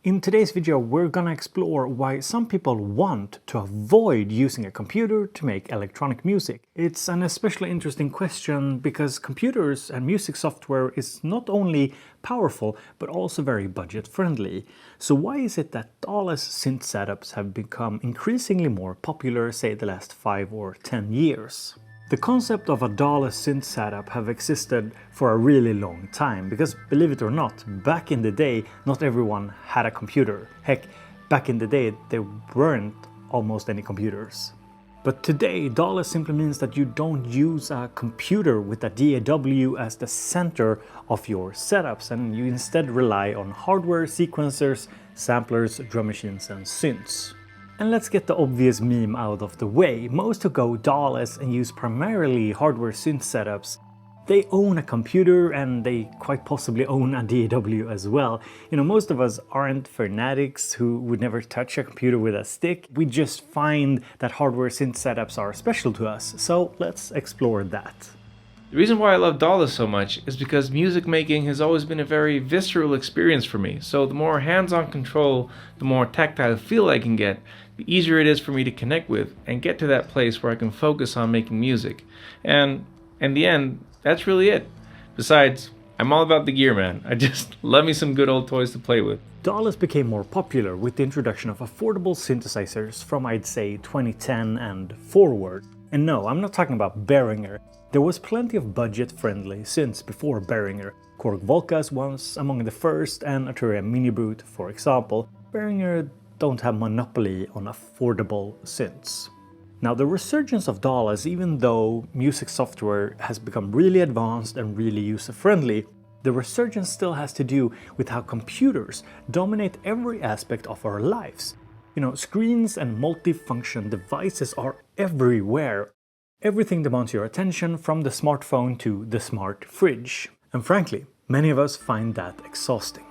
In today's video, we're gonna explore why some people want to avoid using a computer to make electronic music. It's an especially interesting question because computers and music software is not only powerful, but also very budget friendly. So why is it that Dawless synth setups have become increasingly more popular, say the last 5 or 10 years? The concept of a Dawless synth setup have existed for a really long time because, believe it or not, back in the day not everyone had a computer. Heck, back in the day there weren't almost any computers. But today Dawless simply means that you don't use a computer with a DAW as the center of your setups, and you instead rely on hardware, sequencers, samplers, drum machines and synths. And let's get the obvious meme out of the way. Most who go Dawless and use primarily hardware synth setups, they own a computer and they quite possibly own a DAW as well. You know, most of us aren't fanatics who would never touch a computer with a stick. We just find that hardware synth setups are special to us. So let's explore that. The reason why I love Dawless so much is because music making has always been a very visceral experience for me. So the more hands-on control, the more tactile feel I can get, the easier it is for me to connect with and get to that place where I can focus on making music. And in the end, that's really it. Besides, I'm all about the gear, man. I just love me some good old toys to play with. Dawless became more popular with the introduction of affordable synthesizers from, I'd say, 2010 and forward. And no, I'm not talking about Behringer. There was plenty of budget-friendly synths before Behringer. Korg Volkas was among the first, and Arturia Mini Brute, for example. Behringer don't have monopoly on affordable synths. Now, the resurgence of Dawless, even though music software has become really advanced and really user-friendly, the resurgence still has to do with how computers dominate every aspect of our lives. You know, screens and multifunction devices are everywhere. Everything demands your attention, from the smartphone to the smart fridge. And frankly, many of us find that exhausting.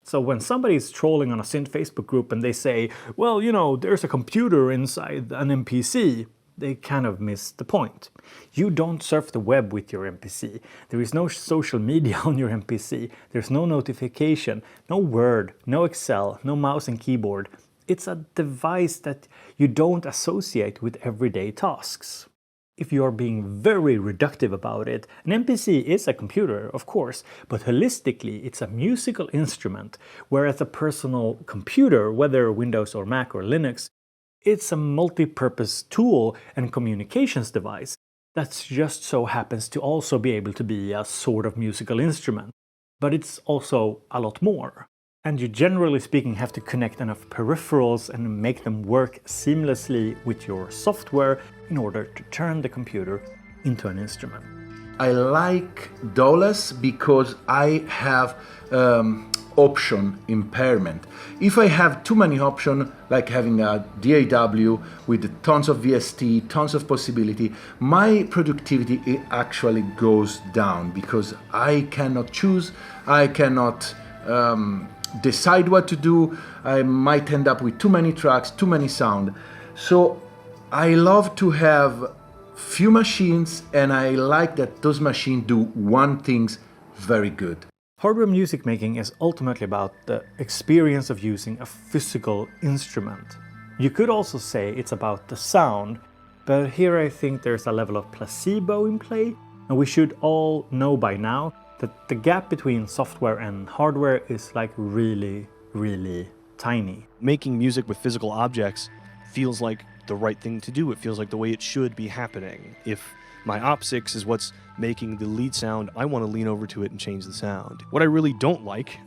So when somebody is trolling on a synth Facebook group and they say, well, you know, there's a computer inside an MPC, they kind of miss the point. You don't surf the web with your MPC. There is no social media on your MPC. There's no notification, no Word, no Excel, no mouse and keyboard. It's a device that you don't associate with everyday tasks. If you are being very reductive about it, an MPC is a computer, of course, but holistically it's a musical instrument, whereas a personal computer, whether Windows or Mac or Linux, it's a multi-purpose tool and communications device that just so happens to also be able to be a sort of musical instrument. But it's also a lot more. And you, generally speaking, have to connect enough peripherals and make them work seamlessly with your software in order to turn the computer into an instrument. I like Dawless because I have option impairment. If I have too many options, like having a DAW with tons of VST, tons of possibility, my productivity actually goes down because I cannot choose, I cannot decide what to do. I might end up with too many tracks, too many sound. So I love to have few machines, and I like that those machines do one thing very good. Hardware music making is ultimately about the experience of using a physical instrument. You could also say it's about the sound, but here I think there's a level of placebo in play, and we should all know by now that the gap between software and hardware is like really, really tiny. Making music with physical objects feels like the right thing to do. It feels like the way it should be happening. If my Op6 is what's making the lead sound, I want to lean over to it and change the sound. What I really don't like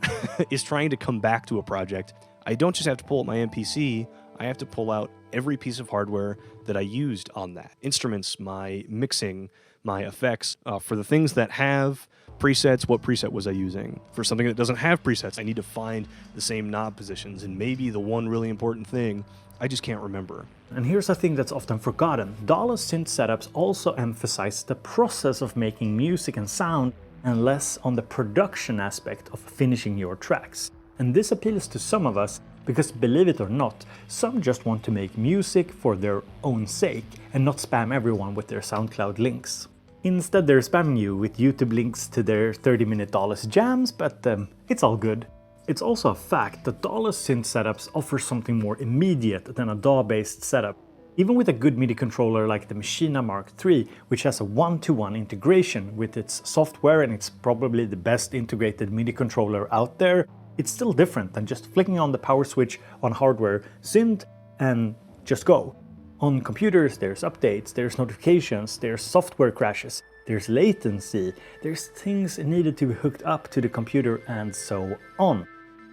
is trying to come back to a project. I don't just have to pull up my MPC, I have to pull out every piece of hardware that I used on that. Instruments, my mixing, my effects. For the things that have presets, what preset was I using? For something that doesn't have presets, I need to find the same knob positions, and maybe the one really important thing I just can't remember. And here's a thing that's often forgotten. Dawless synth setups also emphasize the process of making music and sound, and less on the production aspect of finishing your tracks. And this appeals to some of us because, believe it or not, some just want to make music for their own sake and not spam everyone with their SoundCloud links. Instead, they're spamming you with YouTube links to their 30-minute Dawless jams, but it's all good. It's also a fact that Dawless synth setups offer something more immediate than a DAW-based setup. Even with a good MIDI controller like the Machina Mark III, which has a one-to-one integration with its software and it's probably the best integrated MIDI controller out there, it's still different than just flicking on the power switch on hardware synth and just go. On computers there's updates, there's notifications, there's software crashes, there's latency, there's things needed to be hooked up to the computer and so on.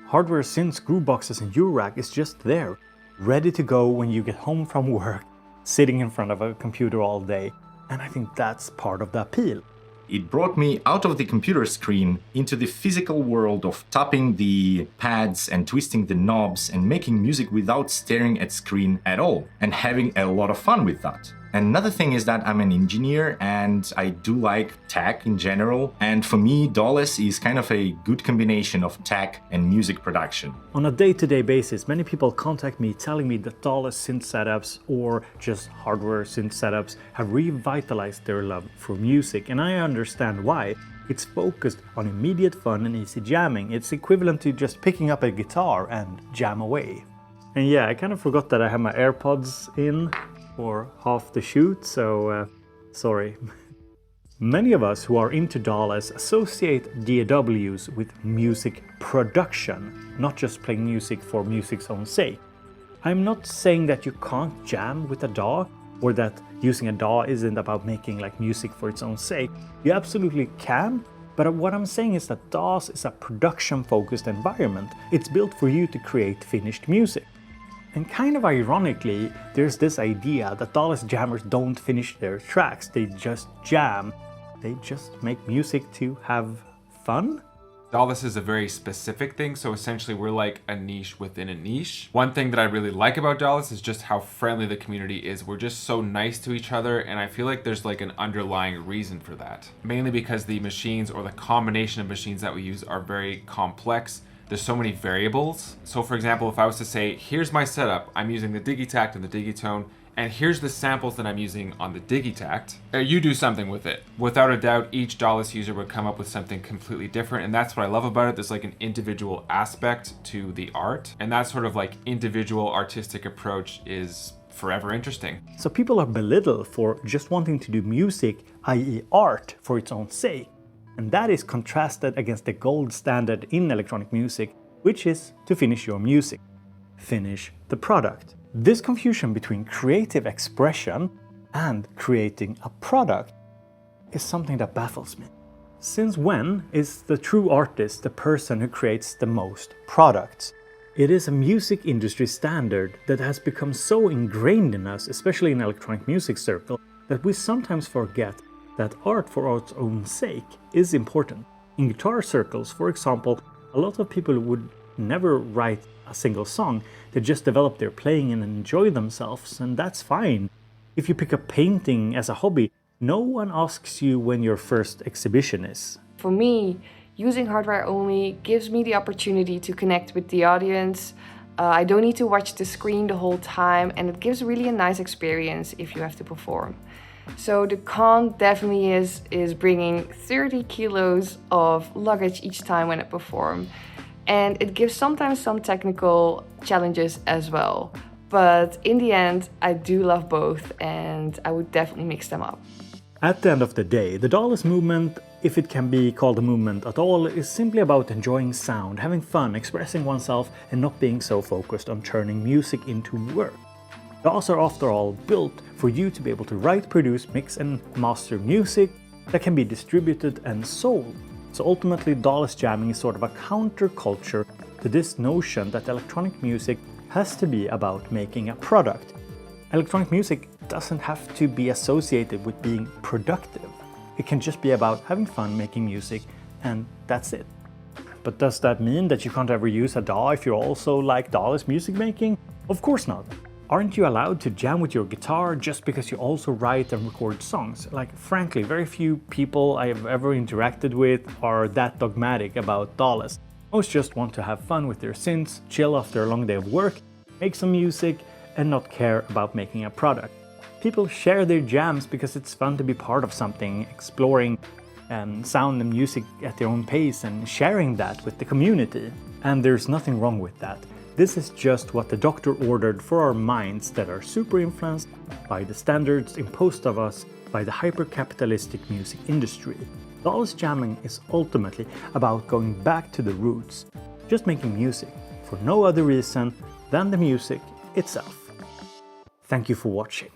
Hardware synths, grooveboxes and U-Rack is just there, ready to go when you get home from work, sitting in front of a computer all day, and I think that's part of the appeal. It brought me out of the computer screen into the physical world of tapping the pads and twisting the knobs and making music without staring at screen at all, and having a lot of fun with that. Another thing is that I'm an engineer and I do like tech in general, and for me Dawless is kind of a good combination of tech and music production. On a day-to-day basis, many people contact me telling me that Dawless synth setups or just hardware synth setups have revitalized their love for music, and I understand why. It's focused on immediate fun and easy jamming. It's equivalent to just picking up a guitar and jam away. And yeah, I kind of forgot that I have my AirPods in for half the shoot, so sorry. Many of us who are into Dawless associate DAWs with music production, not just playing music for music's own sake. I'm not saying that you can't jam with a DAW, or that using a DAW isn't about making like music for its own sake. You absolutely can, but what I'm saying is that DAWs is a production-focused environment. It's built for you to create finished music. And kind of ironically, there's this idea that Dawless jammers don't finish their tracks, they just jam. They just make music to have fun? Dawless is a very specific thing, so essentially we're like a niche within a niche. One thing that I really like about Dawless is just how friendly the community is. We're just so nice to each other, and I feel like there's like an underlying reason for that. Mainly because the machines or the combination of machines that we use are very complex. There's so many variables. So for example, if I was to say, here's my setup, I'm using the Digitact and the Digitone, and here's the samples that I'm using on the Digitact, you do something with it. Without a doubt, each Dawless user would come up with something completely different, and that's what I love about it. There's like an individual aspect to the art, and that sort of like individual artistic approach is forever interesting. So people are belittled for just wanting to do music, i.e. art, for its own sake. And that is contrasted against the gold standard in electronic music, which is to finish your music. Finish the product. This confusion between creative expression and creating a product is something that baffles me. Since when is the true artist the person who creates the most products? It is a music industry standard that has become so ingrained in us, especially in electronic music circle, that we sometimes forget that art for art's own sake is important. In guitar circles, for example, a lot of people would never write a single song. They just develop their playing and enjoy themselves, and that's fine. If you pick up painting as a hobby, no one asks you when your first exhibition is. For me, using hardware only gives me the opportunity to connect with the audience. I don't need to watch the screen the whole time, and it gives really a nice experience if you have to perform. So the con definitely is bringing 30 kilos of luggage each time when I perform. And it gives sometimes some technical challenges as well. But in the end, I do love both, and I would definitely mix them up. At the end of the day, the Dawless movement, if it can be called a movement at all, is simply about enjoying sound, having fun, expressing oneself, and not being so focused on turning music into work. DAWs are after all built for you to be able to write, produce, mix and master music that can be distributed and sold. So ultimately, Dawless jamming is sort of a counterculture to this notion that electronic music has to be about making a product. Electronic music doesn't have to be associated with being productive. It can just be about having fun making music, and that's it. But does that mean that you can't ever use a DAW if you also like Dawless music making? Of course not. Aren't you allowed to jam with your guitar just because you also write and record songs? Like, frankly, very few people I have ever interacted with are that dogmatic about Dawless. Most just want to have fun with their synths, chill after a long day of work, make some music, and not care about making a product. People share their jams because it's fun to be part of something, exploring sound and music at their own pace and sharing that with the community. And there's nothing wrong with that. This is just what the doctor ordered for our minds that are super influenced by the standards imposed of us by the hyper-capitalistic music industry. Dawless jamming is ultimately about going back to the roots, just making music for no other reason than the music itself. Thank you for watching.